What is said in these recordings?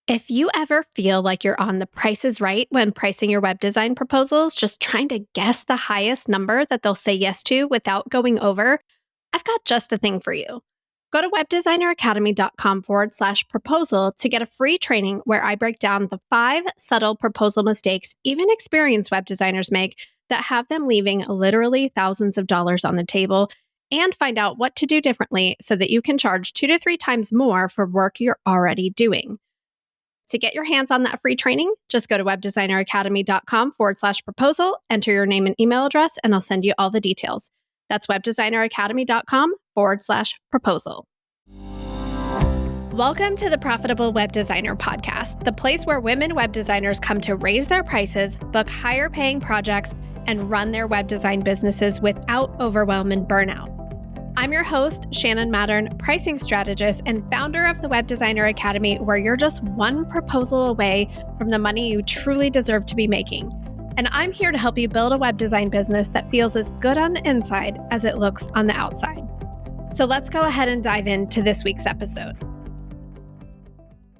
If you ever feel like you're on the Price is Right when pricing your web design proposals, just trying to guess the highest number that they'll say yes to without going over, I've got just the thing for you. Go to webdesigneracademy.com/proposal to get a free training where I break down the 5 subtle proposal mistakes even experienced web designers make that have them leaving literally thousands of dollars on the table, and find out what to do differently so that you can charge 2 to 3 times more for work you're already doing. To get your hands on that free training, just go to webdesigneracademy.com/proposal, enter your name and email address, and I'll send you all the details. That's webdesigneracademy.com/proposal. Welcome to the Profitable Web Designer Podcast, the place where women web designers come to raise their prices, book higher paying projects, and run their web design businesses without overwhelm and burnout. I'm your host, Shannon Mattern, pricing strategist and founder of the Web Designer Academy, where you're just one proposal away from the money you truly deserve to be making. And I'm here to help you build a web design business that feels as good on the inside as it looks on the outside. So let's go ahead and dive into this week's episode.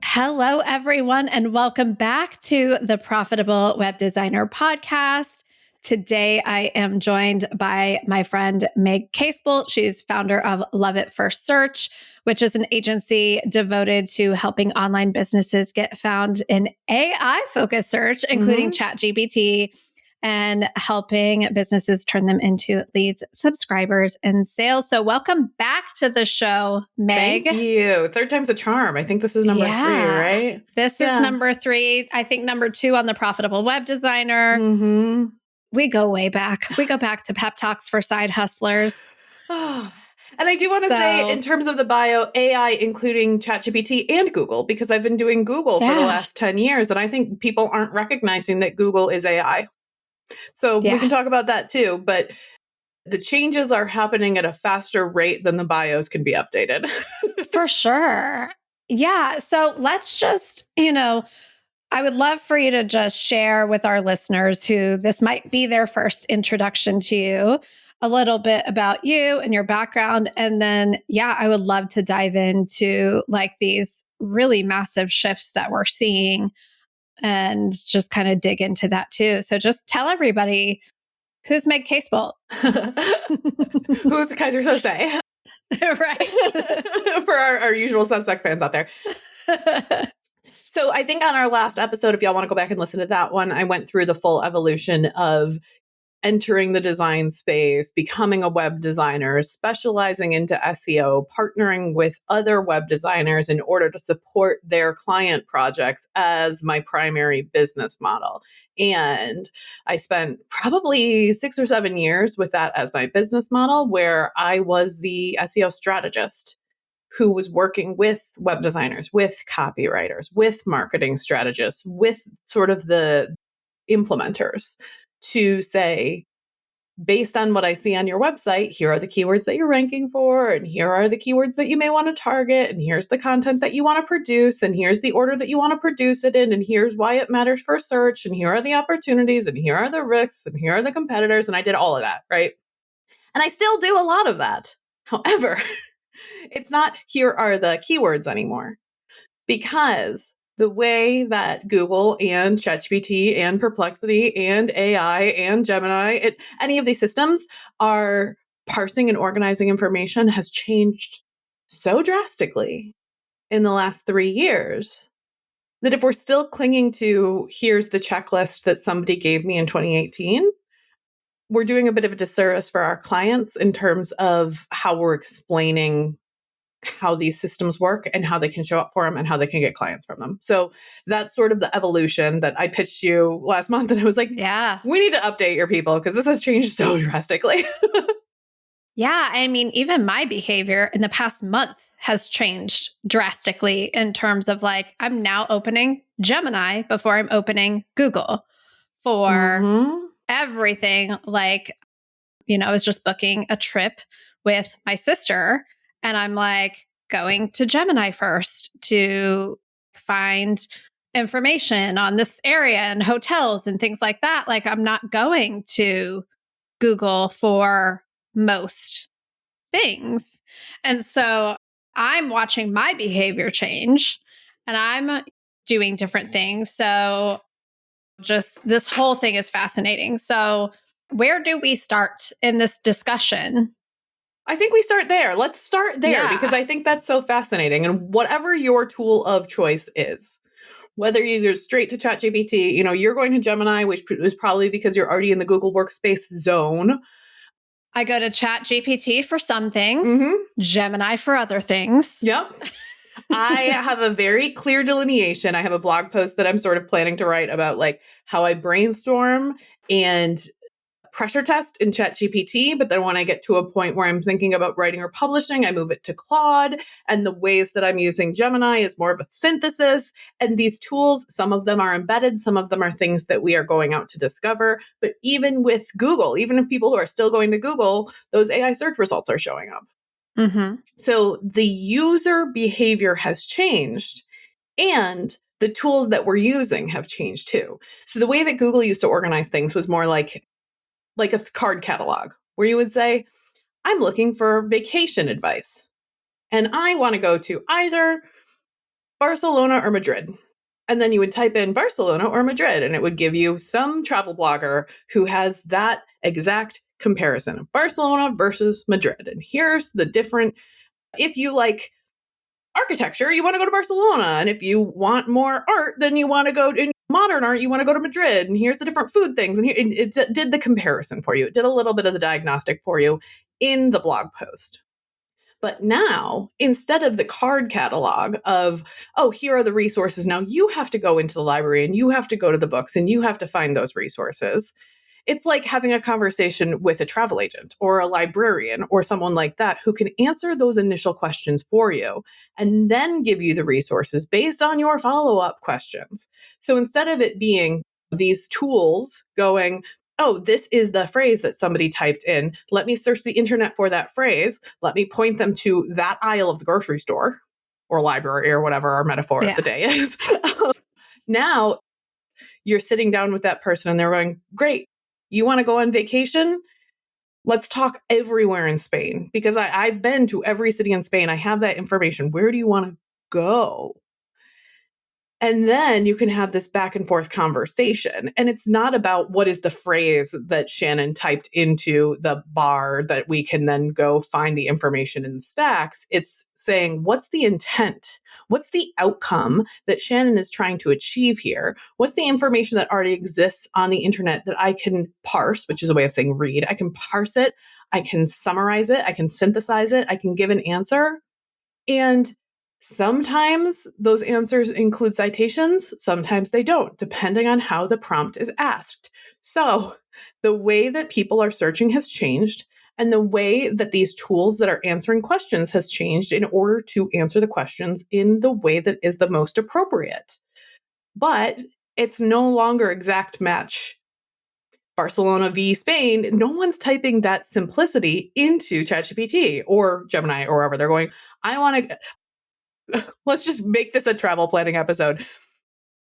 Hello, everyone, and welcome back to the Profitable Web Designer Podcast. Today, I am joined by my friend Meg Casebolt. She's founder of Love It First Search, which is an agency devoted to helping online businesses get found in AI-focused search, including ChatGPT, and helping businesses turn them into leads, subscribers, and sales. So welcome back to the show, Meg. Thank you. Third time's a charm. I think this is number 3, right? This is number 3. I think number 2 on the Profitable Web Designer. We go way back. We go back to Pep Talks for Side Hustlers. And I do want to say, in terms of the bio, AI, including ChatGPT and Google, because I've been doing Google for the last 10 years, and I think people aren't recognizing that Google is AI. So we can talk about that too, but the changes are happening at a faster rate than the bios can be updated. For sure. Yeah. So let's just, I would love for you to just share with our listeners who this might be their first introduction to you, a little bit about you and your background. And then, I would love to dive into like these really massive shifts that we're seeing and just kind of dig into that too. So just tell everybody, who's Meg Casebolt? Who's Kaiser Sose? Right. For our usual suspect fans out there. So I think on our last episode, if y'all want to go back and listen to that one, I went through the full evolution of entering the design space, becoming a web designer, specializing into SEO, partnering with other web designers in order to support their client projects as my primary business model. And I spent probably 6 or 7 years with that as my business model, where I was the SEO strategist who was working with web designers, with copywriters, with marketing strategists, with sort of the implementers to say, based on what I see on your website, here are the keywords that you're ranking for, and here are the keywords that you may want to target, and here's the content that you want to produce, and here's the order that you want to produce it in, and here's why it matters for search, and here are the opportunities, and here are the risks, and here are the competitors, and I did all of that, right? And I still do a lot of that. However, it's not here are the keywords anymore, because the way that Google and ChatGPT and Perplexity and AI and Gemini, any of these systems are parsing and organizing information has changed so drastically in the last 3 years that if we're still clinging to here's the checklist that somebody gave me in 2018, we're doing a bit of a disservice for our clients in terms of how we're explaining how these systems work and how they can show up for them and how they can get clients from them. So that's sort of the evolution that I pitched you last month. And I was like, we need to update your people because this has changed so drastically. Yeah. I mean, even my behavior in the past month has changed drastically in terms of like, I'm now opening Gemini before I'm opening Google for everything. Like, I was just booking a trip with my sister, and I'm like going to Gemini first to find information on this area and hotels and things like that. Like, I'm not going to Google for most things. And so I'm watching my behavior change, and I'm doing different things. So just this whole thing is fascinating. So where do we start in this discussion? I think we start there. Let's start there because I think that's so fascinating. And whatever your tool of choice is, whether you go straight to ChatGPT, you're going to Gemini, which is probably because you're already in the Google Workspace zone. I go to ChatGPT for some things, Gemini for other things. Yep. I have a very clear delineation. I have a blog post that I'm sort of planning to write about like how I brainstorm and pressure test in ChatGPT. But then when I get to a point where I'm thinking about writing or publishing, I move it to Claude. And the ways that I'm using Gemini is more of a synthesis. And these tools, some of them are embedded, some of them are things that we are going out to discover. But even with Google, even if people who are still going to Google, those AI search results are showing up. So the user behavior has changed and the tools that we're using have changed too. So the way that Google used to organize things was more like a card catalog where you would say, I'm looking for vacation advice and I want to go to either Barcelona or Madrid. And then you would type in Barcelona or Madrid and it would give you some travel blogger who has that exact comparison of Barcelona versus Madrid. And here's the different, if you like architecture, you want to go to Barcelona. And if you want more art, then you want to go in modern art, you want to go to Madrid. And here's the different food things. And it did the comparison for you. It did a little bit of the diagnostic for you in the blog post. But now, instead of the card catalog of, oh, here are the resources, now you have to go into the library and you have to go to the books and you have to find those resources. It's like having a conversation with a travel agent or a librarian or someone like that who can answer those initial questions for you and then give you the resources based on your follow-up questions. So instead of it being these tools going, oh, this is the phrase that somebody typed in. Let me search the internet for that phrase. Let me point them to that aisle of the grocery store or library or whatever our metaphor of the day is. Now you're sitting down with that person and they're going, great. You want to go on vacation? Let's talk everywhere in Spain because I've been to every city in Spain. I have that information. Where do you want to go? And then you can have this back and forth conversation. And it's not about what is the phrase that Shannon typed into the bar that we can then go find the information in stacks. It's saying, what's the intent? What's the outcome that Shannon is trying to achieve here? What's the information that already exists on the internet that I can parse, which is a way of saying read. I can parse it. I can summarize it. I can synthesize it. I can give an answer. And sometimes those answers include citations, sometimes they don't, depending on how the prompt is asked. So the way that people are searching has changed, and the way that these tools that are answering questions has changed in order to answer the questions in the way that is the most appropriate. But it's no longer exact match Barcelona v. Spain. No one's typing that simplicity into ChatGPT or Gemini or wherever they're going. I want to... Let's just make this a travel planning episode.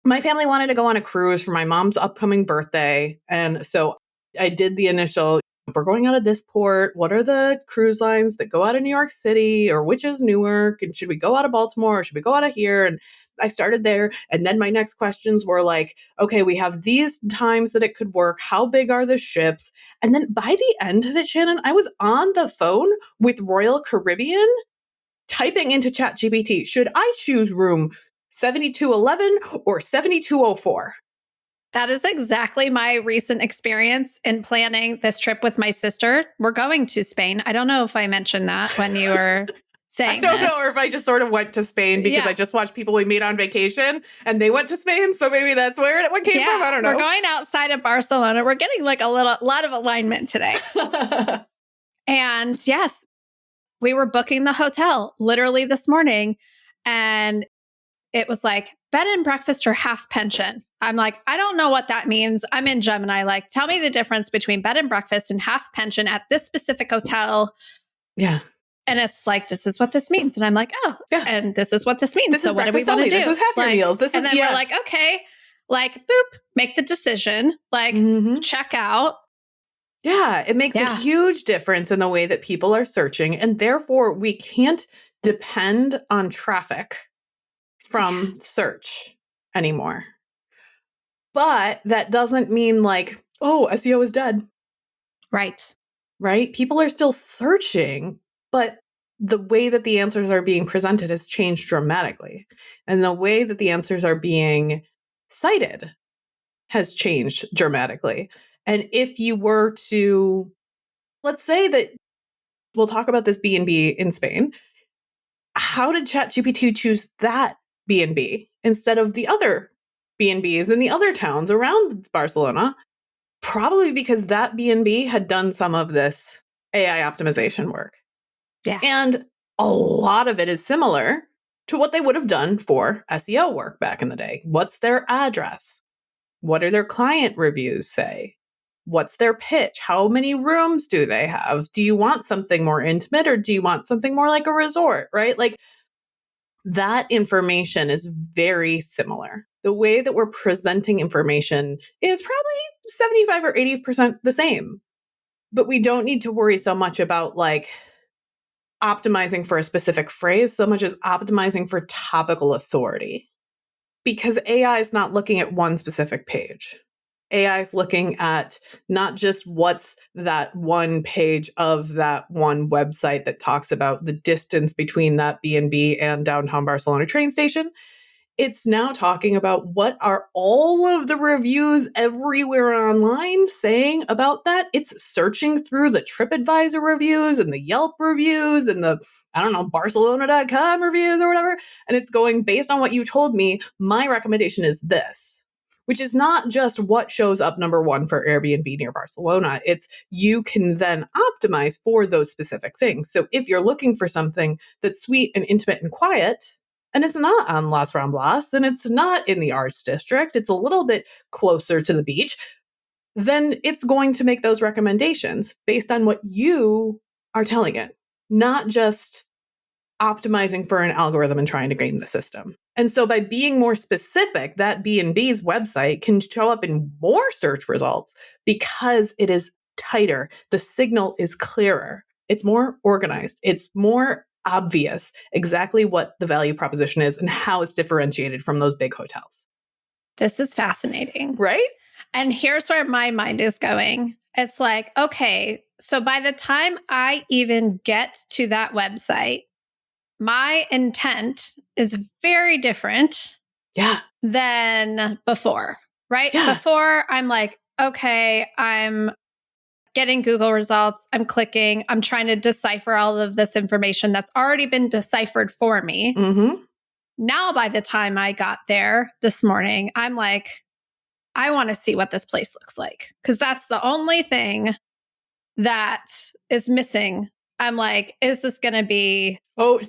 My family wanted to go on a cruise for my mom's upcoming birthday. And so I did the initial, if we're going out of this port, what are the cruise lines that go out of New York City or which is Newark? And should we go out of Baltimore or should we go out of here? And I started there. And then my next questions were like, okay, we have these times that it could work. How big are the ships? And then by the end of it, Shannon, I was on the phone with Royal Caribbean typing into ChatGPT, should I choose room 7211 or 7204? That is exactly my recent experience in planning this trip with my sister. We're going to Spain. I don't know if I mentioned that when you were saying I don't know, or if I just sort of went to Spain because I just watched people we meet on vacation and they went to Spain. So maybe that's where it came from. I don't know. We're going outside of Barcelona. We're getting like a lot of alignment today. And yes, we were booking the hotel literally this morning and it was like bed and breakfast or half pension. I'm like, I don't know what that means. I'm in Gemini. Like, tell me the difference between bed and breakfast and half pension at this specific hotel. Yeah. And it's like, this is what this means. And I'm like, oh, yeah. And this is what this means. This is what do we want to do? This is half your meals. This and is, then we're like, okay, like, boop, make the decision, like, check out. Yeah, it makes a huge difference in the way that people are searching. And therefore, we can't depend on traffic from search anymore. But that doesn't mean like, oh, SEO is dead. Right. Right? People are still searching, but the way that the answers are being presented has changed dramatically. And the way that the answers are being cited has changed dramatically. And if you were to, let's say that we'll talk about this B&B in Spain, how did ChatGPT choose that B&B instead of the other B&Bs in the other towns around Barcelona? Probably because that B&B had done some of this AI optimization work. Yeah. And a lot of it is similar to what they would have done for SEO work back in the day. What's their address? What do their client reviews say? What's their pitch? How many rooms do they have? Do you want something more intimate or do you want something more like a resort, right? Like that information is very similar. The way that we're presenting information is probably 75 or 80% the same. But we don't need to worry so much about like optimizing for a specific phrase so much as optimizing for topical authority. Because AI is not looking at one specific page. AI is looking at not just what's that one page of that one website that talks about the distance between that B&B and downtown Barcelona train station. It's now talking about what are all of the reviews everywhere online saying about that. It's searching through the TripAdvisor reviews and the Yelp reviews and the, I don't know, Barcelona.com reviews or whatever. And it's going, based on what you told me, my recommendation is this, which is not just what shows up number one for Airbnb near Barcelona. It's you can then optimize for those specific things. So if you're looking for something that's sweet and intimate and quiet, and it's not on Las Ramblas, and it's not in the arts district, it's a little bit closer to the beach, then it's going to make those recommendations based on what you are telling it, not just optimizing for an algorithm and trying to game the system. And so by being more specific, that B&B's website can show up in more search results because it is tighter. The signal is clearer. It's more organized. It's more obvious exactly what the value proposition is and how it's differentiated from those big hotels. This is fascinating. Right? And here's where my mind is going. It's like, okay, so by the time I even get to that website, my intent is very different than before, right? Yeah. Before I'm like, okay, I'm getting Google results, I'm clicking, I'm trying to decipher all of this information that's already been deciphered for me. Mm-hmm. Now, by the time I got there this morning, I'm like, I want to see what this place looks like because that's the only thing that is missing. I'm like, is this going to be... Oh,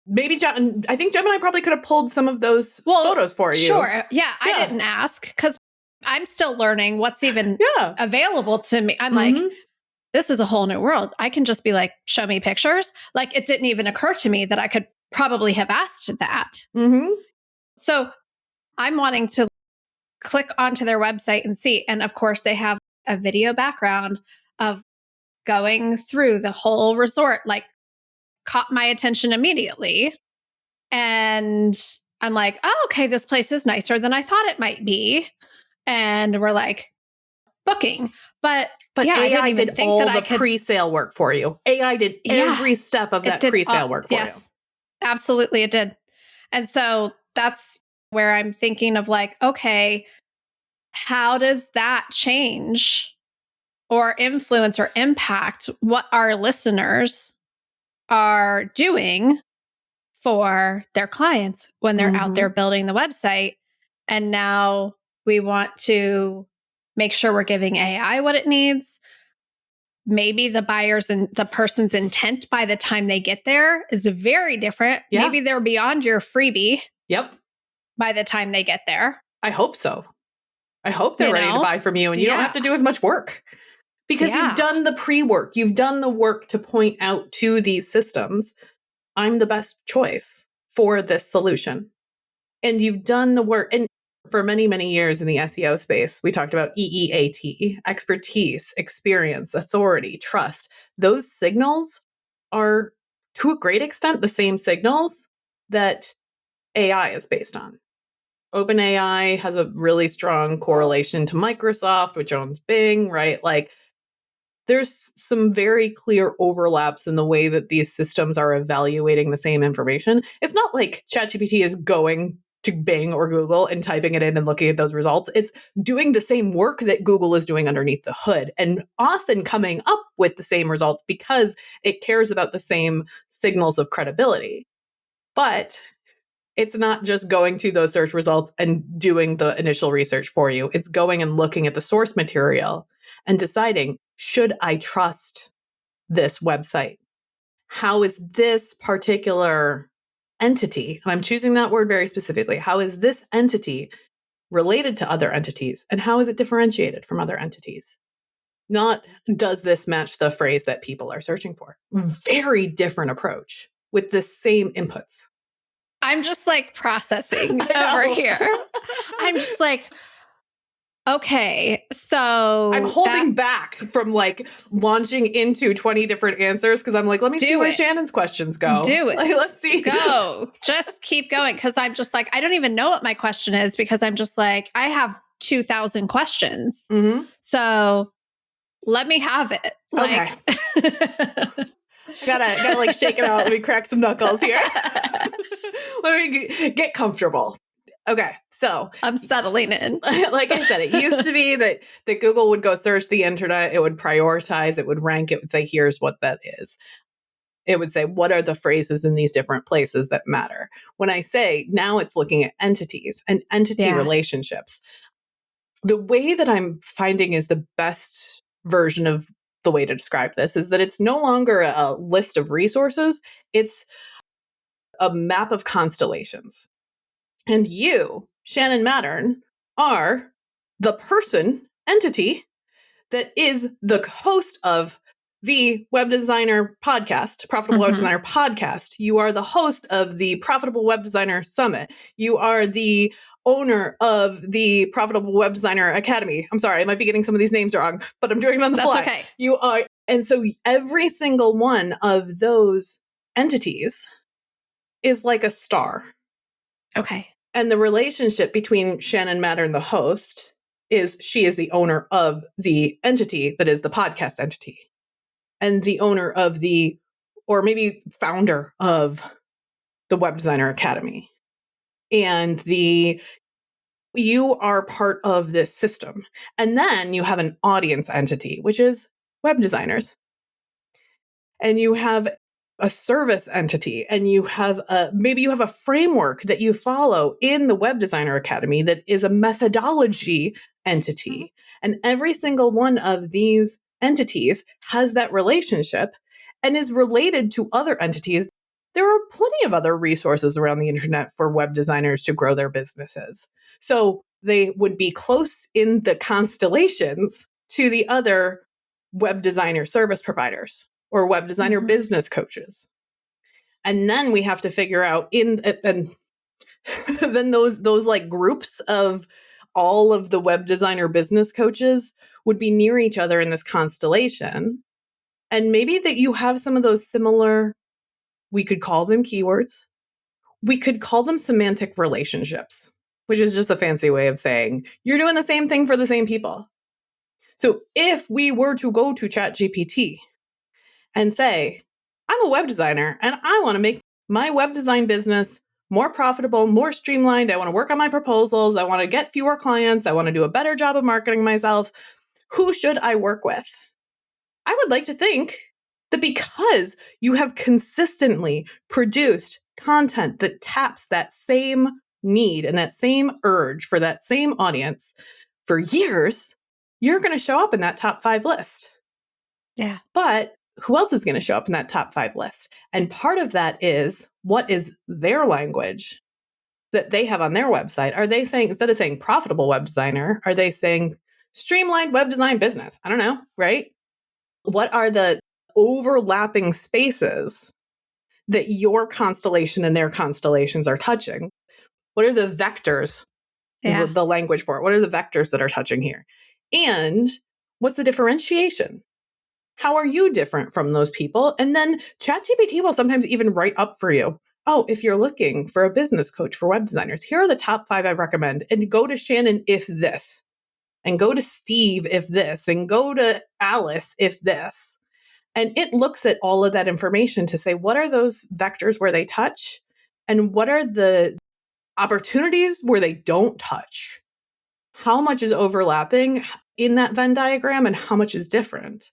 maybe I think Gemini probably could have pulled some of those photos for you. Sure. Yeah, I didn't ask because I'm still learning what's even available to me. I'm like, this is a whole new world. I can just be like, show me pictures. Like it didn't even occur to me that I could probably have asked that. Mm-hmm. So I'm wanting to click onto their website and see. And of course, they have a video background of going through the whole resort, like caught my attention immediately. And I'm like, oh, okay, this place is nicer than I thought it might be. And we're like, booking. But yeah, AI did all the pre-sale work for you. AI did every step of that pre-sale work for you. Absolutely, it did. And so that's where I'm thinking of like, okay, how does that change or influence or impact what our listeners are doing for their clients when they're out there building the website? And now we want to make sure we're giving AI what it needs. Maybe the buyer's and the person's intent by the time they get there is very different. Yeah. Maybe they're beyond your freebie. Yep. By the time they get there. I hope so. I hope they're ready to buy from you and you don't have to do as much work because you've done the pre-work. You've done the work to point out to these systems, I'm the best choice for this solution. And you've done the work. And for many, many years in the SEO space, we talked about EEAT, expertise, experience, authority, trust. Those signals are, to a great extent, the same signals that AI is based on. OpenAI has a really strong correlation to Microsoft, which owns Bing, right? Like there's some very clear overlaps in the way that these systems are evaluating the same information. It's not like ChatGPT is going to Bing or Google and typing it in and looking at those results. It's doing the same work that Google is doing underneath the hood and often coming up with the same results because it cares about the same signals of credibility. But it's not just going to those search results and doing the initial research for you. It's going and looking at the source material and deciding, should I trust this website? How is this particular entity, and I'm choosing that word very specifically, how is this entity related to other entities? And how is it differentiated from other entities? Not, does this match the phrase that people are searching for? Very different approach with the same inputs. I'm just like processing over here. I'm just like, okay, so I'm holding back from like launching into 20 different answers because I'm like, let me see where Shannon's questions go. Do it. Like, let's see. Go. Just keep going. Because I'm just like, I don't even know what my question is because I'm just like, I have 2,000 questions. Mm-hmm. So let me have it. Okay. gotta like shake it out. Let me crack some knuckles here. Let me get comfortable. Okay, so I'm settling in. Like I said, it used to be that Google would go search the internet, it would prioritize, it would rank, it would say, here's what that is. It would say, what are the phrases in these different places that matter? When I say now it's looking at entities and entity relationships, the way that I'm finding is the best version of the way to describe this is that it's no longer a list of resources, it's a map of constellations. And you, Shannon Mattern, are the person, entity, that is the host of the Web Designer podcast, Profitable Web Designer podcast. You are the host of the Profitable Web Designer Summit. You are the owner of the Profitable Web Designer Academy. I'm sorry, I might be getting some of these names wrong, but I'm doing them on the fly. That's okay. You are, and so every single one of those entities is like a star. Okay. And the relationship between Shannon Mattern, the host, is she is the owner of the entity that is the podcast entity. And the owner of the, or maybe founder of the Web Designer Academy. And you are part of this system. And then you have an audience entity, which is web designers. And you have a service entity, and you have maybe you have a framework that you follow in the Web Designer Academy that is a methodology entity. And every single one of these entities has that relationship and is related to other entities. There are plenty of other resources around the internet for web designers to grow their businesses. So they would be close in the constellations to the other web designer service providers or web designer business coaches. And then we have to figure out and then those like groups of all of the web designer business coaches would be near each other in this constellation. And maybe that you have some of those similar, we could call them keywords. We could call them semantic relationships, which is just a fancy way of saying you're doing the same thing for the same people. So if we were to go to ChatGPT and say, I'm a web designer and I want to make my web design business more profitable, more streamlined. I want to work on my proposals. I want to get fewer clients. I want to do a better job of marketing myself. Who should I work with? I would like to think that because you have consistently produced content that taps that same need and that same urge for that same audience for years, you're going to show up in that top 5 list. Yeah. But who else is going to show up in that top 5 list? And part of that is, what is their language that they have on their website? Are they saying, instead of saying profitable web designer, are they saying streamlined web design business? I don't know, right? What are the overlapping spaces that your constellation and their constellations are touching? What are the vectors? Yeah. The language for it. What are the vectors that are touching here? And what's the differentiation? How are you different from those people? And then ChatGPT will sometimes even write up for you oh, if you're looking for a business coach for web designers, here are the top 5 I recommend. And go to Shannon if this, and go to Steve if this, and go to Alice if this. And it looks at all of that information to say, what are those vectors where they touch? And what are the opportunities where they don't touch? How much is overlapping in that Venn diagram and how much is different?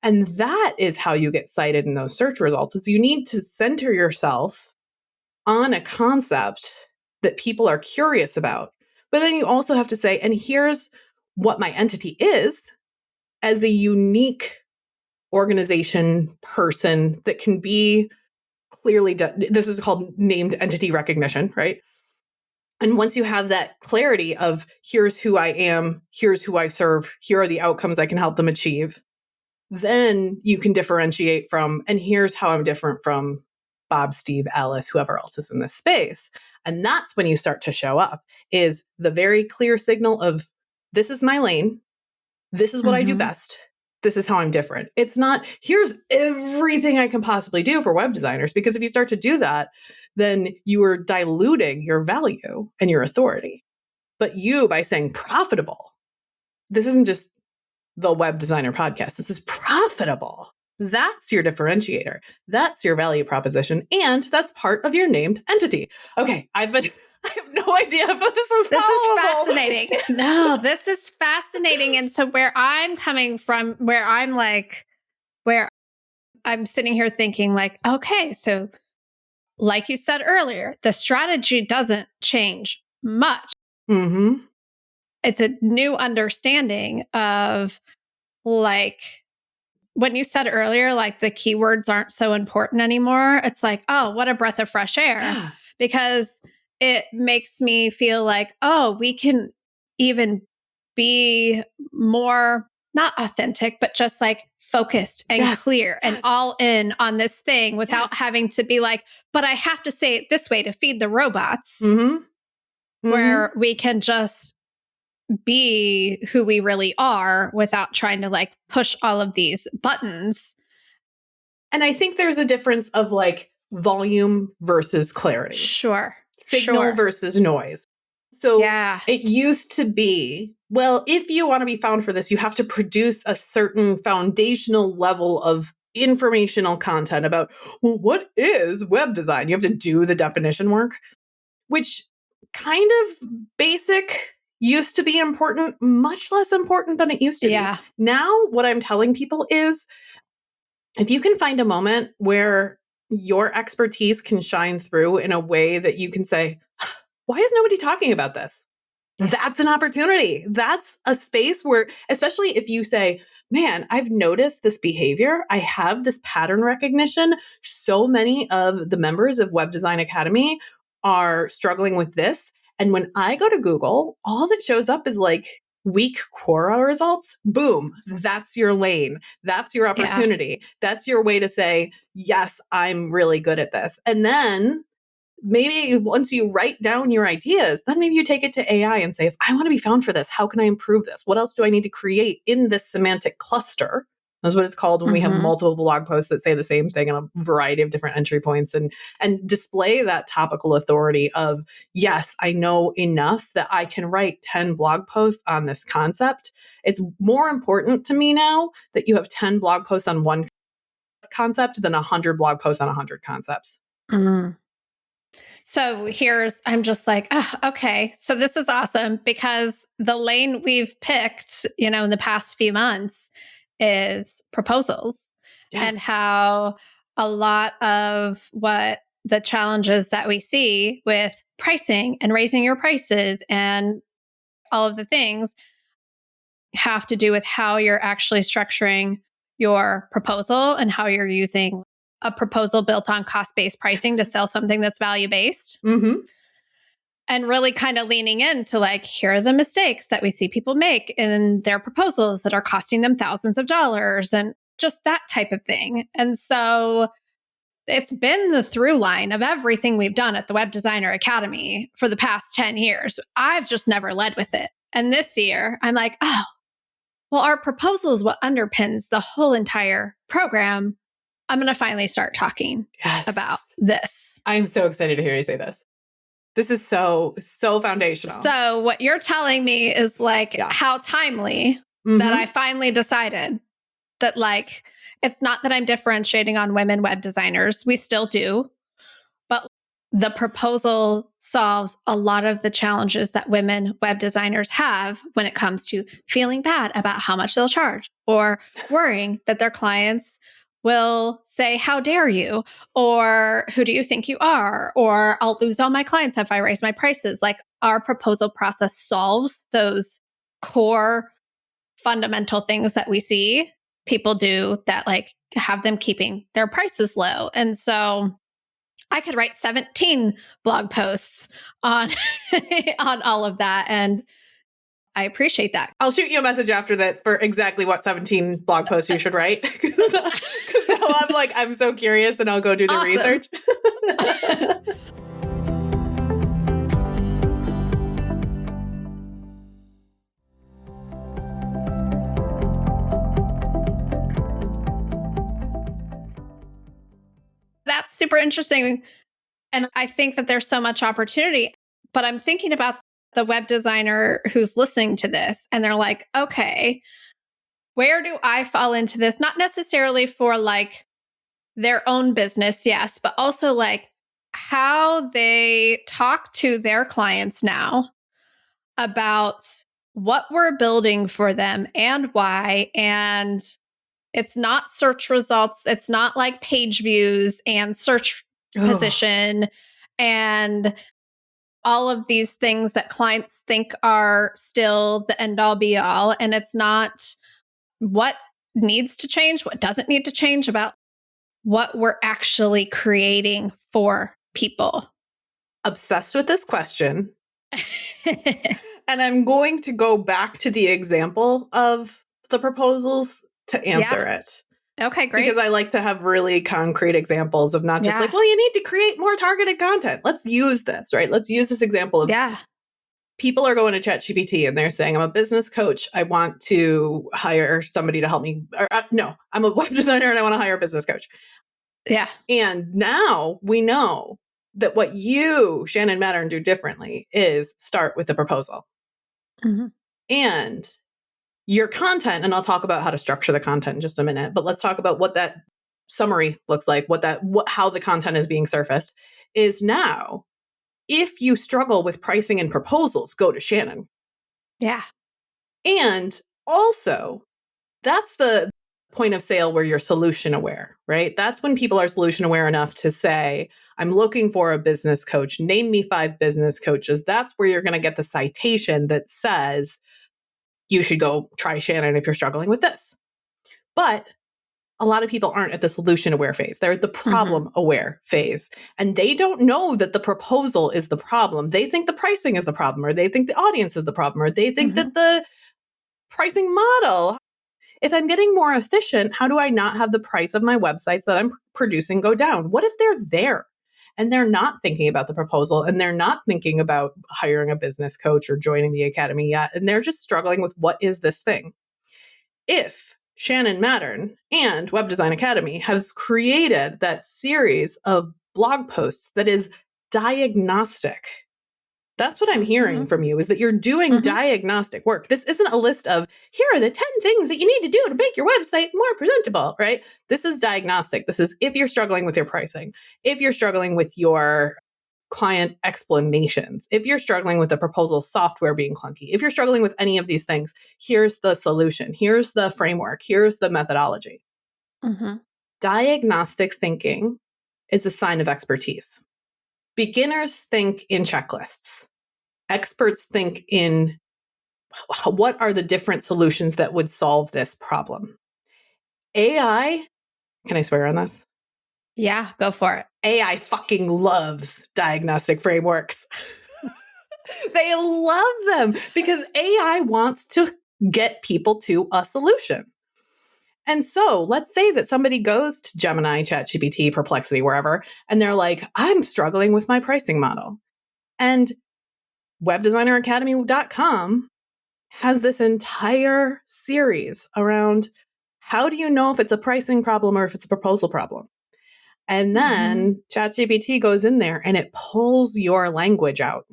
And that is how you get cited in those search results, is you need to center yourself on a concept that people are curious about. But then you also have to say, and here's what my entity is as a unique organization, person that can be clearly done. This is called named entity recognition, right? And once you have that clarity of here's who I am, here's who I serve, here are the outcomes I can help them achieve, then you can differentiate from, and here's how I'm different from Bob, Steve, Alice, whoever else is in this space. And that's when you start to show up, is the very clear signal of, this is my lane. This is what I do best. This is how I'm different. It's not, here's everything I can possibly do for web designers. Because if you start to do that, then you are diluting your value and your authority. But you, by saying profitable, this isn't just the Web Designer Podcast. This is profitable. That's your differentiator. That's your value proposition. And that's part of your named entity. Okay, I have no idea if this was This followable. is fascinating. No, this is fascinating. And so where I'm coming from, where I'm sitting here thinking like, okay, so like you said earlier, the strategy doesn't change much. Mm-hmm. It's a new understanding of, like, when you said earlier, like the keywords aren't so important anymore. It's like, oh, what a breath of fresh air. Because it makes me feel like, oh, we can even be more, not authentic, but just like focused and clear and all in on this thing without having to be like, but I have to say it this way to feed the robots, where we can just be who we really are without trying to like push all of these buttons. And I think there's a difference of like volume versus clarity. Sure. Signal versus noise. So yeah, it used to be, well, if you want to be found for this, you have to produce a certain foundational level of informational content about, well, what is web design? You have to do the definition work, which kind of basic used to be important, much less important than it used to be. Now, what I'm telling people is, if you can find a moment where your expertise can shine through in a way that you can say, why is nobody talking about this? That's an opportunity. That's a space where, especially if you say, man, I've noticed this behavior. I have this pattern recognition. So many of the members of Web Design Academy are struggling with this. And when I go to Google, all that shows up is like weak Quora results. Boom. That's your lane. That's your opportunity. That's your way to say, yes, I'm really good at this. And then maybe once you write down your ideas, then maybe you take it to AI and say, if I want to be found for this, how can I improve this? What else do I need to create in this semantic cluster? That's what it's called when we have multiple blog posts that say the same thing in a variety of different entry points, and display that topical authority of, yes, I know enough that I can write 10 blog posts on this concept. It's more important to me now that you have 10 blog posts on one concept than 100 blog posts on 100 concepts. So I'm just like, oh, okay, so this is awesome, because the lane we've picked, in the past few months is proposals, and how a lot of what the challenges that we see with pricing and raising your prices and all of the things have to do with how you're actually structuring your proposal and how you're using a proposal built on cost-based pricing to sell something that's value-based. And really kind of leaning into like, here are the mistakes that we see people make in their proposals that are costing them thousands of dollars, and just that type of thing. And so it's been the through line of everything we've done at the Web Designer Academy for the past 10 years. I've just never led with it. And this year I'm like, oh, well, our proposal is what underpins the whole entire program. I'm going to finally start talking Yes. about this. I'm so excited to hear you say this. This is so foundational. So what you're telling me is like how timely that I finally decided that like, it's not that I'm differentiating on women web designers. We still do. But the proposal solves a lot of the challenges that women web designers have when it comes to feeling bad about how much they'll charge or worrying that their clients will say, how dare you? Or who do you think you are? Or I'll lose all my clients if I raise my prices. Like our proposal process solves those core fundamental things that we see people do that like have them keeping their prices low. And so I could write 17 blog posts on on all of that. And I appreciate that. I'll shoot you a message after this for exactly what 17 blog posts you should write. Because now I'm like, I'm so curious and I'll go do the research. That's super interesting. And I think that there's so much opportunity, but I'm thinking about the web designer who's listening to this and they're like, okay, where do I fall into this? Not necessarily for like their own business, yes, but also like how they talk to their clients now about what we're building for them and why. And it's not search results. It's not like page views and search position and all of these things that clients think are still the end all be all. And it's not what needs to change, what doesn't need to change about what we're actually creating for people. Obsessed with this question. And I'm going to go back to the example of the proposals to answer it. Okay, great. Because I like to have really concrete examples of not just like, well, you need to create more targeted content. Let's use this, right? Let's use this example of people are going to ChatGPT and they're saying, I'm a business coach. I want to hire somebody to help me. Or, no, I'm a web designer and I want to hire a business coach. Yeah. And now we know that what you, Shannon Mattern, do differently is start with a proposal. Mm-hmm. And your content, and I'll talk about how to structure the content in just a minute, but let's talk about what that summary looks like, how the content is being surfaced, is now, if you struggle with pricing and proposals, go to Shannon. Yeah. And also, that's the point of sale where you're solution aware, right? That's when people are solution aware enough to say, I'm looking for a business coach. Name me 5 business coaches. That's where you're going to get the citation that says, you should go try Shannon if you're struggling with this. But a lot of people aren't at the solution aware phase. They're at the problem aware phase. And they don't know that the proposal is the problem. They think the pricing is the problem, or they think the audience is the problem, or they think that the pricing model, if I'm getting more efficient, how do I not have the price of my websites that I'm producing go down? What if they're there and they're not thinking about the proposal and they're not thinking about hiring a business coach or joining the academy yet, and they're just struggling with what is this thing? If Shannon Mattern and Web Design Academy has created that series of blog posts that is diagnostic, that's what I'm hearing from you, is that you're doing diagnostic work. This isn't a list of, here are the 10 things that you need to do to make your website more presentable, right? This is diagnostic. This is if you're struggling with your pricing, if you're struggling with your client explanations, if you're struggling with the proposal software being clunky, if you're struggling with any of these things, here's the solution. Here's the framework. Here's the methodology. Diagnostic thinking is a sign of expertise. Beginners think in checklists. Experts think in what are the different solutions that would solve this problem. AI, can I swear on this? Yeah, go for it. AI fucking loves diagnostic frameworks. They love them because AI wants to get people to a solution. And so let's say that somebody goes to Gemini, ChatGPT, Perplexity, wherever, and they're like, I'm struggling with my pricing model. And webdesigneracademy.com has this entire series around How do you know if it's a pricing problem or if it's a proposal problem? And then ChatGPT goes in there and it pulls your language out.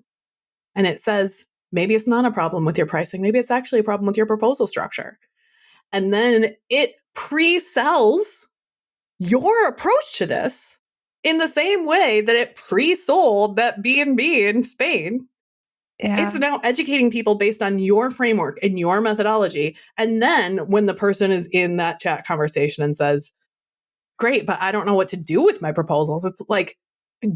And it says, maybe it's not a problem with your pricing. Maybe it's actually a problem with your proposal structure. And then it pre-sells your approach to this in the same way that it pre-sold that B&B in Spain. Yeah. It's now educating people based on your framework and your methodology. And then when the person is in that chat conversation and says, great, but I don't know what to do with my proposals, it's like,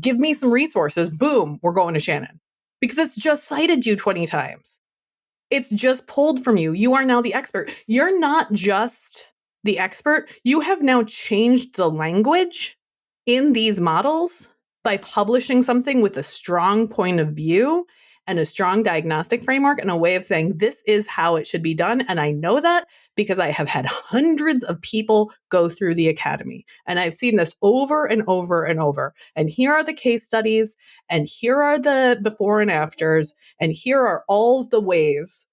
give me some resources. Boom, we're going to Shannon. Because it's just cited you 20 times. It's just pulled from you. You are now the expert. You're not just the expert. You have now changed the language in these models by publishing something with a strong point of view and a strong diagnostic framework and a way of saying, this is how it should be done. And I know that because I have had hundreds of people go through the academy. And I've seen this over and over and over. And here are the case studies. And here are the before and afters. And here are all the ways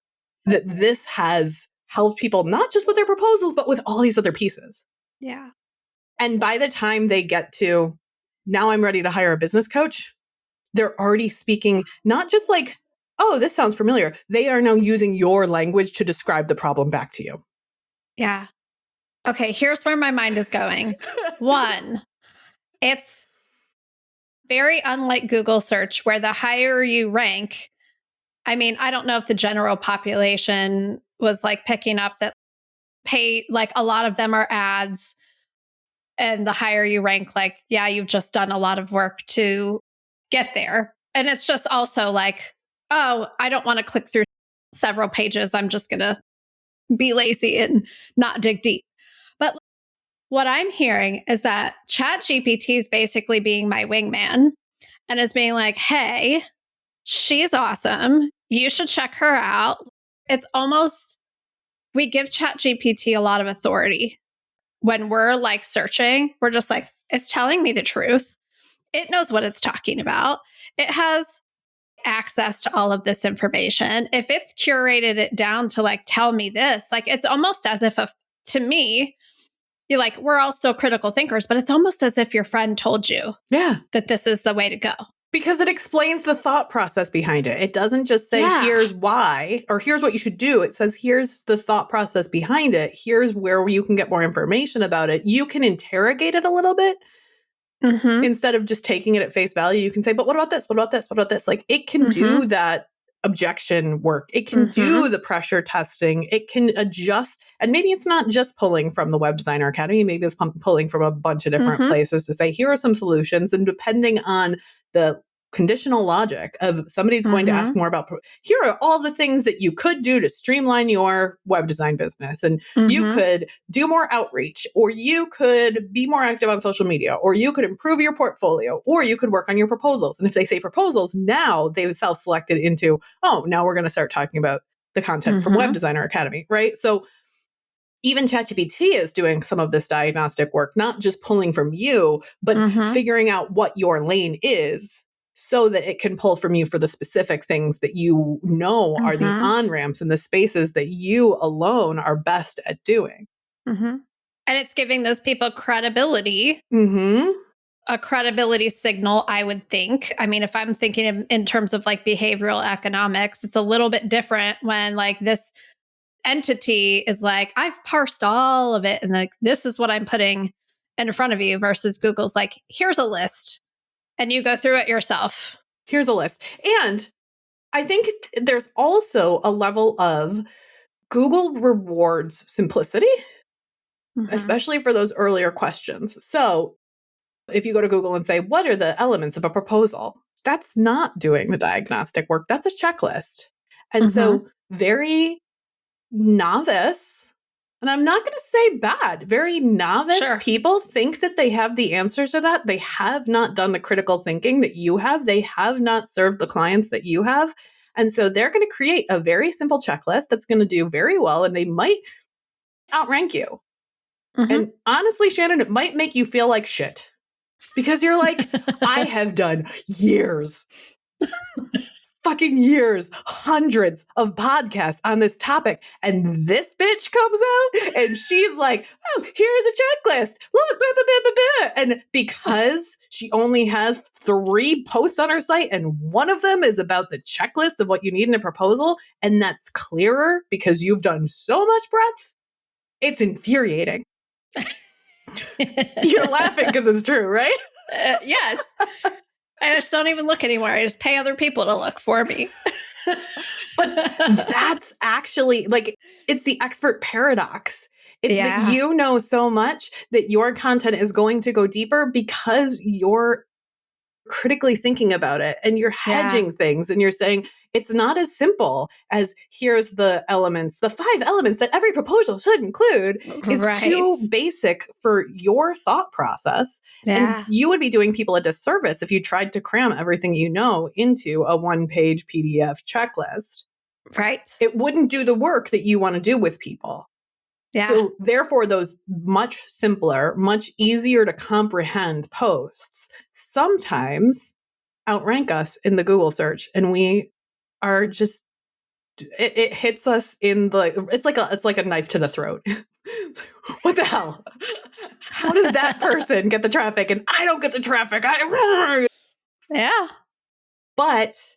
that this has helped people, not just with their proposals, but with all these other pieces. Yeah. And by the time they get to, now I'm ready to hire a business coach, they're already speaking, not just like, oh, this sounds familiar. They are now using your language to describe the problem back to you. Yeah. Okay, here's where my mind is going. One, it's very unlike Google search, where the higher you rank, I mean, I don't know if the general population was like picking up that like a lot of them are ads. And the higher you rank, like, yeah, you've just done a lot of work to get there. And it's just also like, oh, I don't want to click through several pages. I'm just going to be lazy and not dig deep. But what I'm hearing is that ChatGPT is basically being my wingman and is being like, hey, she's awesome. You should check her out. It's almost, we give ChatGPT a lot of authority. When we're like searching, we're just like, it's telling me the truth. It knows what it's talking about. It has access to all of this information. If it's curated it down to like, tell me this, like, it's almost as if, to me, you're like, we're all still critical thinkers, but it's almost as if your friend told you that this is the way to go. Because it explains the thought process behind it. It doesn't just say, here's why, or here's what you should do. It says, here's the thought process behind it. Here's where you can get more information about it. You can interrogate it a little bit. Instead of just taking it at face value, you can say, but what about this? What about this? What about this? Like, it can do that objection work. It can do the pressure testing. It can adjust. And maybe it's not just pulling from the Web Designer Academy. Maybe it's pulling from a bunch of different places to say, here are some solutions. And depending on the conditional logic of somebody's going to ask more about, here are all the things that you could do to streamline your web design business. And you could do more outreach, or you could be more active on social media, or you could improve your portfolio, or you could work on your proposals. And if they say proposals, now they've self-selected into, oh, now we're going to start talking about the content from Web Designer Academy, right? So even ChatGPT is doing some of this diagnostic work, not just pulling from you, but figuring out what your lane is so that it can pull from you for the specific things that you know are the on-ramps and the spaces that you alone are best at doing. And it's giving those people credibility. A credibility signal, I would think. I mean, if I'm thinking in terms of like behavioral economics, it's a little bit different when like this entity is like, I've parsed all of it and like, this is what I'm putting in front of you, versus Google's like, here's a list and you go through it yourself. Here's a list. And I think there's also a level of Google rewards simplicity, especially for those earlier questions. So if you go to Google and say, what are the elements of a proposal? That's not doing the diagnostic work. That's a checklist. And so very novice, and I'm not going to say bad, very novice people think that they have the answers to that. They have not done the critical thinking that you have. They have not served the clients that you have. And so they're going to create a very simple checklist that's going to do very well, and they might outrank you. And honestly, Shannon, it might make you feel like shit because you're like, I have done years, fucking years, hundreds of podcasts on this topic. And this bitch comes out and she's like, oh, here's a checklist. Look, blah, blah, blah, blah, blah. And because she only has 3 posts on her site and one of them is about the checklist of what you need in a proposal, and that's clearer because you've done so much breadth, it's infuriating. You're laughing because it's true, right? Yes. I just don't even look anymore. I just pay other people to look for me. But that's actually like, it's the expert paradox. It's that you know so much that your content is going to go deeper because you're critically thinking about it and you're hedging things and you're saying it's not as simple as here's the elements, the 5 elements that every proposal should include is too basic for your thought process. And you would be doing people a disservice if you tried to cram everything you know into a 1-page PDF checklist. Right. It wouldn't do the work that you want to do with people. Yeah. So therefore, those much simpler, much easier to comprehend posts sometimes outrank us in the Google search. And we are just, it hits us in the, it's like a knife to the throat. What the hell? How does that person get the traffic and I don't get the traffic? Yeah. But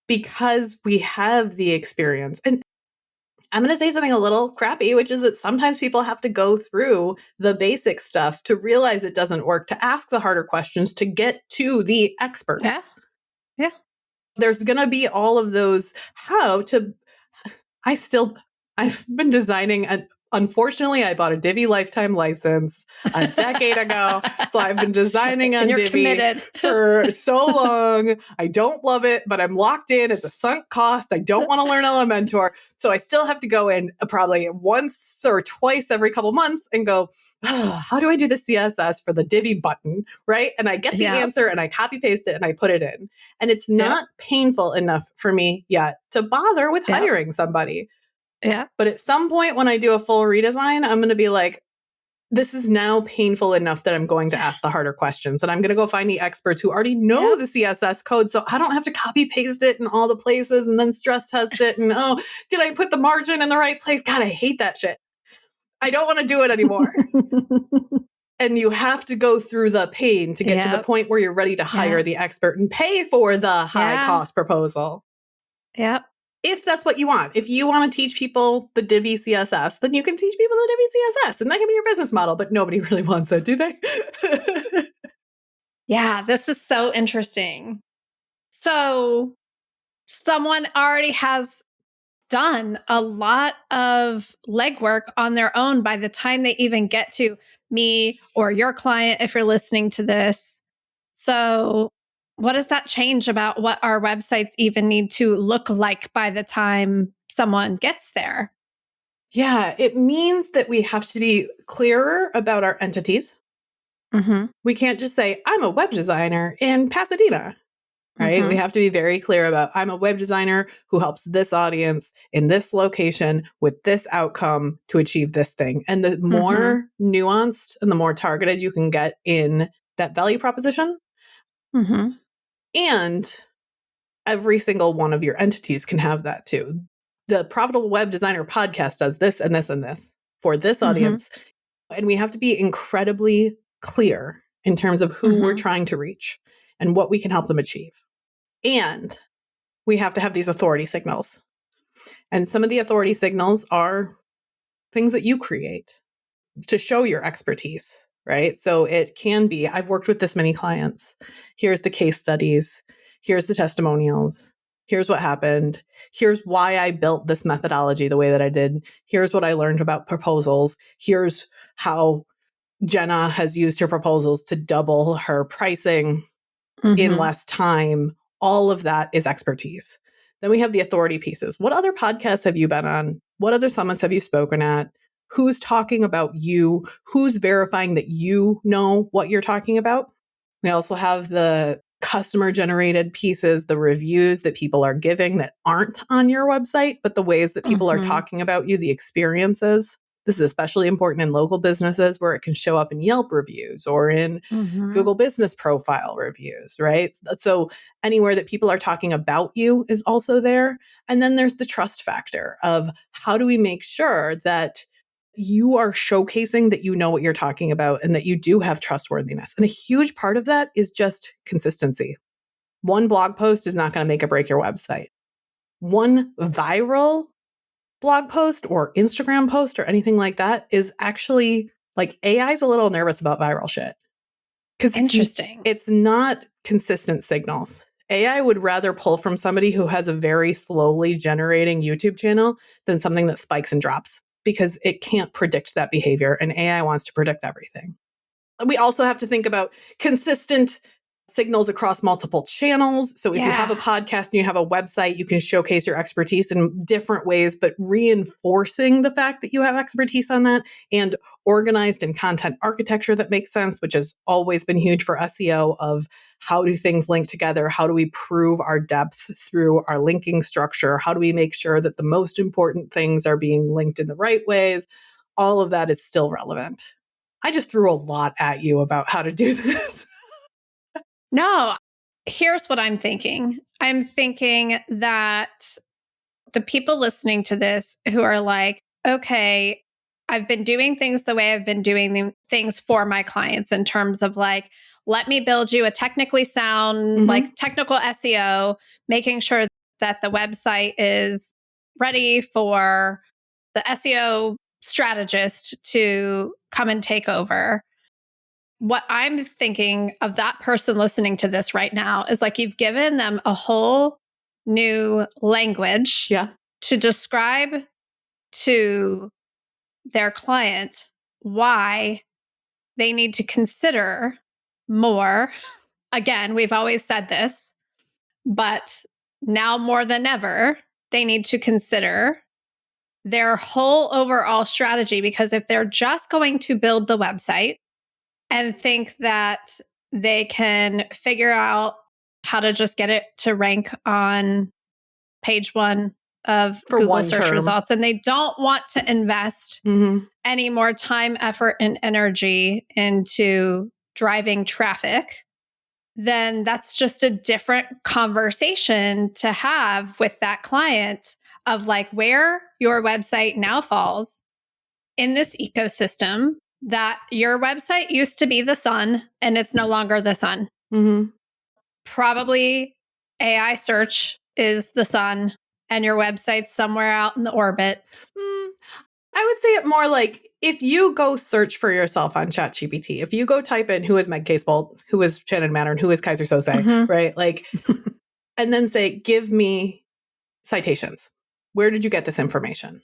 because we have the experience, and I'm going to say something a little crappy, which is that sometimes people have to go through the basic stuff to realize it doesn't work, to ask the harder questions, to get to the experts. Yeah. There's going to be all of those I've been designing unfortunately, I bought a Divi lifetime license a decade ago. So I've been designing on Divi for so long. I don't love it, but I'm locked in. It's a sunk cost. I don't want to learn Elementor. So I still have to go in probably once or twice every couple months and go, how do I do the CSS for the Divi button? Right. And I get the answer and I copy paste it and I put it in. And it's not painful enough for me yet to bother with hiring somebody. Yeah. But at some point when I do a full redesign, I'm going to be like, this is now painful enough that I'm going to ask the harder questions. And I'm going to go find the experts who already know the CSS code. So I don't have to copy paste it in all the places and then stress test it. And did I put the margin in the right place? God, I hate that shit. I don't want to do it anymore. And you have to go through the pain to get to the point where you're ready to hire the expert and pay for the high cost proposal. Yep. If that's what you want. If you want to teach people the Divi CSS, then you can teach people the Divi CSS. And that can be your business model, but nobody really wants that, do they? Yeah, this is so interesting. So someone already has done a lot of legwork on their own by the time they even get to me or your client, if you're listening to this. So what does that change about what our websites even need to look like by the time someone gets there? Yeah, it means that we have to be clearer about our entities. Mm-hmm. We can't just say, I'm a web designer in Pasadena, right? We have to be very clear about, I'm a web designer who helps this audience in this location with this outcome to achieve this thing. And the more nuanced and the more targeted you can get in that value proposition, and every single one of your entities can have that too. The Profitable Web Designer podcast does this and this and this for this audience. And we have to be incredibly clear in terms of who we're trying to reach and what we can help them achieve. And we have to have these authority signals. And some of the authority signals are things that you create to show your expertise. Right? So it can be, I've worked with this many clients. Here's the case studies. Here's the testimonials. Here's what happened. Here's why I built this methodology the way that I did. Here's what I learned about proposals. Here's how Jenna has used her proposals to double her pricing in less time. All of that is expertise. Then we have the authority pieces. What other podcasts have you been on? What other summits have you spoken at? Who's talking about you? Who's verifying that you know what you're talking about? We also have the customer generated pieces, the reviews that people are giving that aren't on your website, but the ways that people are talking about you, the experiences. This is especially important in local businesses where it can show up in Yelp reviews or in Google Business Profile reviews, right? So anywhere that people are talking about you is also there. And then there's the trust factor of how do we make sure that you are showcasing that you know what you're talking about and that you do have trustworthiness. And a huge part of that is just consistency. One blog post is not going to make or break your website. One viral blog post or Instagram post or anything like that is actually like AI is a little nervous about viral shit. Because Interesting. It's not consistent signals. AI would rather pull from somebody who has a very slowly generating YouTube channel than something that spikes and drops because it can't predict that behavior and AI wants to predict everything. We also have to think about consistent signals across multiple channels. So if you have a podcast and you have a website, you can showcase your expertise in different ways, but reinforcing the fact that you have expertise on that and organized in content architecture that makes sense, which has always been huge for SEO of how do things link together? How do we prove our depth through our linking structure? How do we make sure that the most important things are being linked in the right ways? All of that is still relevant. I just threw a lot at you about how to do this. No, here's what I'm thinking. I'm thinking that the people listening to this who are like, okay, I've been doing things the way I've been doing things for my clients in terms of like, let me build you a technically sound, like technical SEO, making sure that the website is ready for the SEO strategist to come and take over. What I'm thinking of that person listening to this right now is like you've given them a whole new language to describe to their client why they need to consider more. Again, we've always said this, but now more than ever, they need to consider their whole overall strategy because if they're just going to build the website and think that they can figure out how to just get it to rank on page 1 of Google search results. And they don't want to invest any more time, effort, and energy into driving traffic, then that's just a different conversation to have with that client of like where your website now falls in this ecosystem. That your website used to be the sun and it's no longer the sun. Probably AI search is the sun and your website's somewhere out in the orbit. I would say it more like if you go search for yourself on ChatGPT, if you go type in who is Meg Casebolt, who is Shannon Mattern, who is Kaiser Sose, right? Like, and then say, give me citations. Where did you get this information?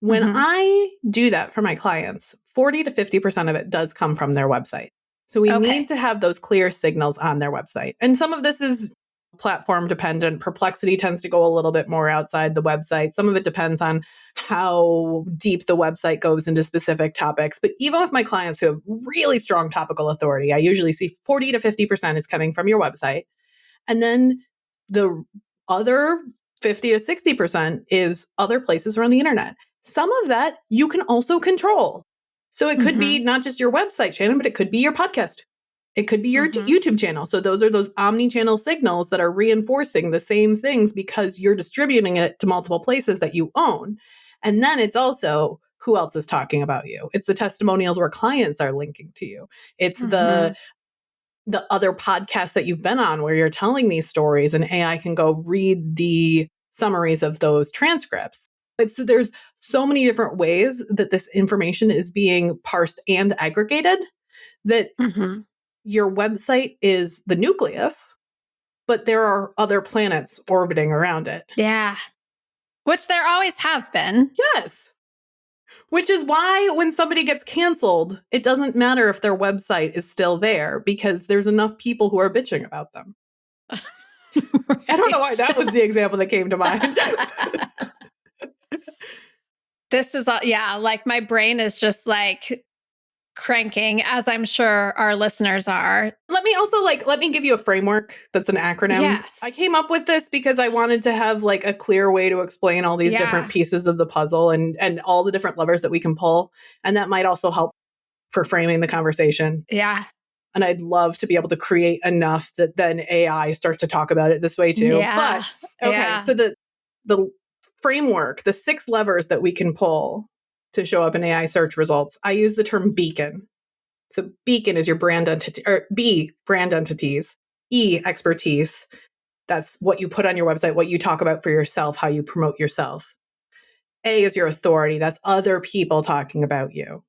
When I do that for my clients, 40 to 50% of it does come from their website. So we need to have those clear signals on their website. And some of this is platform dependent. Perplexity tends to go a little bit more outside the website. Some of it depends on how deep the website goes into specific topics. But even with my clients who have really strong topical authority, I usually see 40 to 50% is coming from your website. And then the other 50 to 60% is other places around the internet. Some of that you can also control. So it could be not just your website, Shannon, but it could be your podcast. It could be your YouTube channel. So those are those omni-channel signals that are reinforcing the same things because you're distributing it to multiple places that you own. And then it's also who else is talking about you. It's the testimonials where clients are linking to you. It's the other podcasts that you've been on where you're telling these stories and AI can go read the summaries of those transcripts. So there's so many different ways that this information is being parsed and aggregated that your website is the nucleus, but there are other planets orbiting around it. Yeah. Which there always have been. Yes. Which is why when somebody gets canceled, it doesn't matter if their website is still there because there's enough people who are bitching about them. Right. I don't know why that was the example that came to mind. This is, like my brain is just like cranking, as I'm sure our listeners are. Let me give you a framework that's an acronym. Yes. I came up with this because I wanted to have like a clear way to explain all these different pieces of the puzzle and all the different levers that we can pull. And that might also help for framing the conversation. Yeah. And I'd love to be able to create enough that then AI starts to talk about it this way too. Yeah. But okay, so the framework, the 6 levers that we can pull to show up in AI search results, I use the term beacon. So beacon is your brand entity, or B, brand entities. E, expertise. That's what you put on your website, what you talk about for yourself, how you promote yourself. A is your authority. That's other people talking about you.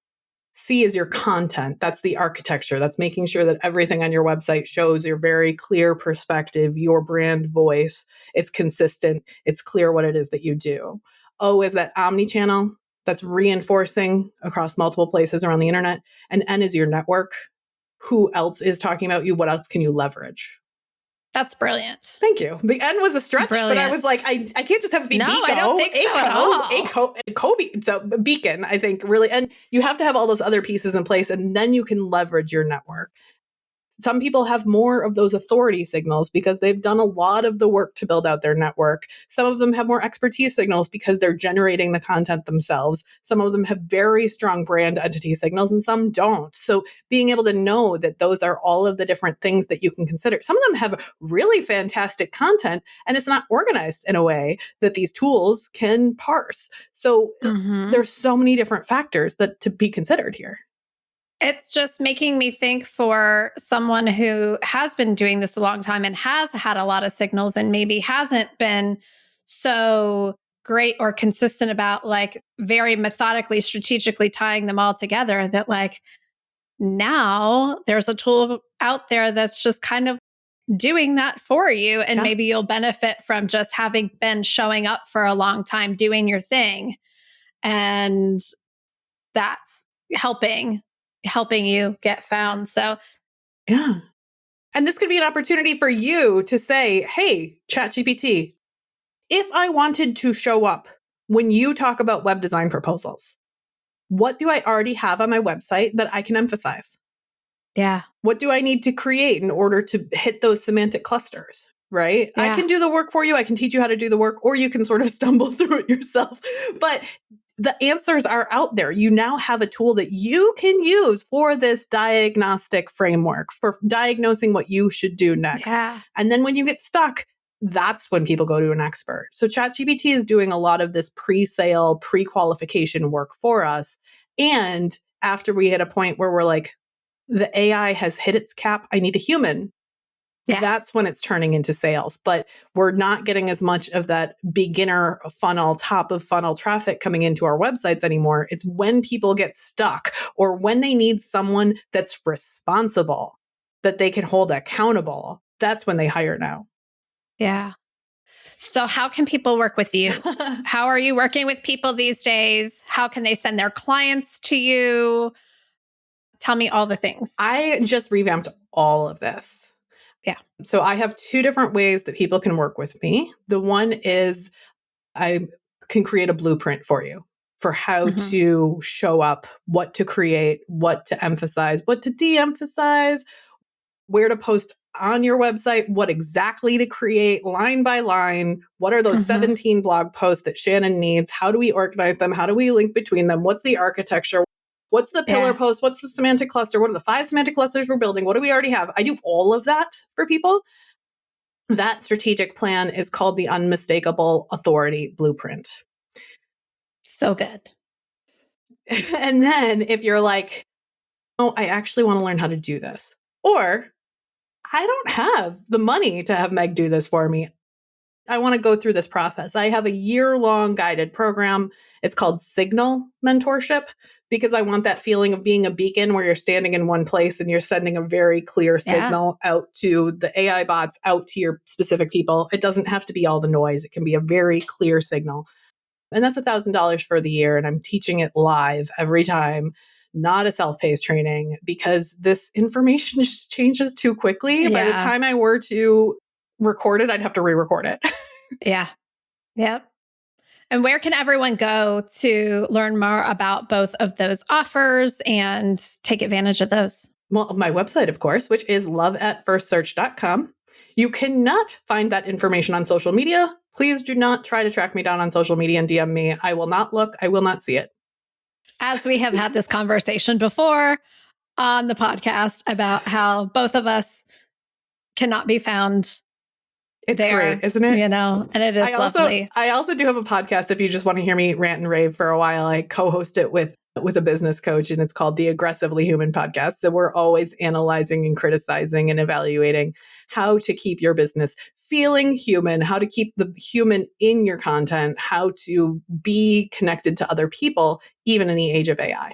C is your content. That's the architecture. That's making sure that everything on your website shows your very clear perspective, your brand voice. It's consistent. It's clear what it is that you do. O is that omni-channel. That's reinforcing across multiple places around the internet. And N is your network. Who else is talking about you? What else can you leverage? That's brilliant. Thank you. The N was a stretch, but I was like, I can't just have it be Beacon. I don't think so at all. So Beacon, I think really, and you have to have all those other pieces in place, and then you can leverage your network. Some people have more of those authority signals because they've done a lot of the work to build out their network. Some of them have more expertise signals because they're generating the content themselves. Some of them have very strong brand entity signals and some don't. So being able to know that those are all of the different things that you can consider. Some of them have really fantastic content and it's not organized in a way that these tools can parse. So there's so many different factors that to be considered here. It's just making me think for someone who has been doing this a long time and has had a lot of signals and maybe hasn't been so great or consistent about like very methodically, strategically tying them all together, that like now there's a tool out there that's just kind of doing that for you. And maybe you'll benefit from just having been showing up for a long time, doing your thing. And that's helping you get found. So, yeah. And this could be an opportunity for you to say, hey, ChatGPT, if I wanted to show up when you talk about web design proposals, what do I already have on my website that I can emphasize? Yeah. What do I need to create in order to hit those semantic clusters? Right? Yeah. I can do the work for you. I can teach you how to do the work, or you can sort of stumble through it yourself. But the answers are out there. You now have a tool that you can use for this diagnostic framework, for diagnosing what you should do next. Yeah. And then when you get stuck, that's when people go to an expert. So ChatGPT is doing a lot of this pre-sale, pre-qualification work for us. And after we hit a point where we're like, the AI has hit its cap, I need a human. Yeah. That's when it's turning into sales. But we're not getting as much of that beginner funnel, top of funnel traffic coming into our websites anymore. It's when people get stuck or when they need someone that's responsible, that they can hold accountable. That's when they hire now. Yeah. So how can people work with you? How are you working with people these days? How can they send their clients to you? Tell me all the things. I just revamped all of this. Yeah. So I have 2 different ways that people can work with me. The one is I can create a blueprint for you for how to show up, what to create, what to emphasize, what to de-emphasize, where to post on your website, what exactly to create line by line. What are those 17 blog posts that Shannon needs? How do we organize them? How do we link between them? What's the architecture? What's the pillar post? What's the semantic cluster? What are the 5 semantic clusters we're building? What do we already have? I do all of that for people. That strategic plan is called the Unmistakable Authority Blueprint. So good. And then if you're like, oh, I actually want to learn how to do this, or I don't have the money to have Meg do this for me, I want to go through this process. I have a year-long guided program. It's called Signal Mentorship, because I want that feeling of being a beacon where you're standing in one place and you're sending a very clear signal out to the AI bots, out to your specific people. It doesn't have to be all the noise. It can be a very clear signal. And that's $1,000 for the year. And I'm teaching it live every time, not a self-paced training, because this information just changes too quickly. By the time I were to record it, I'd have to re-record it. Yeah. Yep. And where can everyone go to learn more about both of those offers and take advantage of those? Well, my website, of course, which is loveatfirstsearch.com. You cannot find that information on social media. Please do not try to track me down on social media and DM me. I will not look. I will not see it. As we have had this conversation before on the podcast about how both of us cannot be found. It's there, great, isn't it? And it is lovely. I also do have a podcast. If you just want to hear me rant and rave for a while, I co-host it with a business coach, and it's called the Aggressively Human Podcast. So we're always analyzing and criticizing and evaluating how to keep your business feeling human, how to keep the human in your content, how to be connected to other people, even in the age of AI.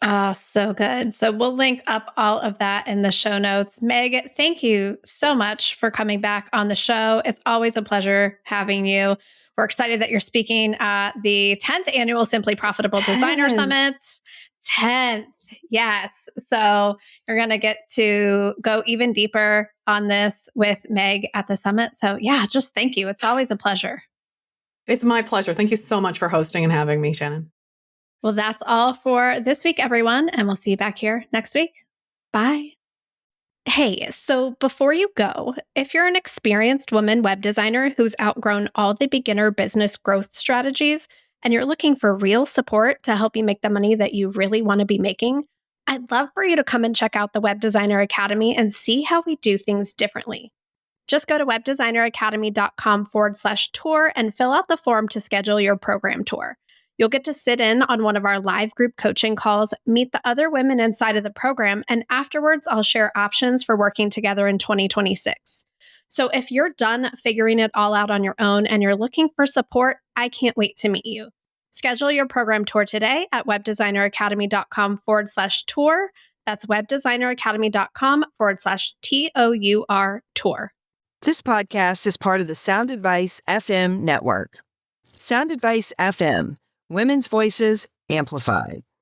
Oh, so good. So we'll link up all of that in the show notes. Meg, thank you so much for coming back on the show. It's always a pleasure having you. We're excited that you're speaking at the 10th annual Simply Profitable Designer Summit. 10th. Yes. So you're going to get to go even deeper on this with Meg at the summit. So yeah, just thank you. It's always a pleasure. It's my pleasure. Thank you so much for hosting and having me, Shannon. Well, that's all for this week, everyone. And we'll see you back here next week. Bye. Hey, so before you go, if you're an experienced woman web designer who's outgrown all the beginner business growth strategies and you're looking for real support to help you make the money that you really want to be making, I'd love for you to come and check out the Web Designer Academy and see how we do things differently. Just go to webdesigneracademy.com/tour and fill out the form to schedule your program tour. You'll get to sit in on one of our live group coaching calls, meet the other women inside of the program, and afterwards, I'll share options for working together in 2026. So if you're done figuring it all out on your own and you're looking for support, I can't wait to meet you. Schedule your program tour today at webdesigneracademy.com/tour. That's webdesigneracademy.com/TOUR tour. This podcast is part of the Sound Advice FM network. Sound Advice FM. Women's voices amplified.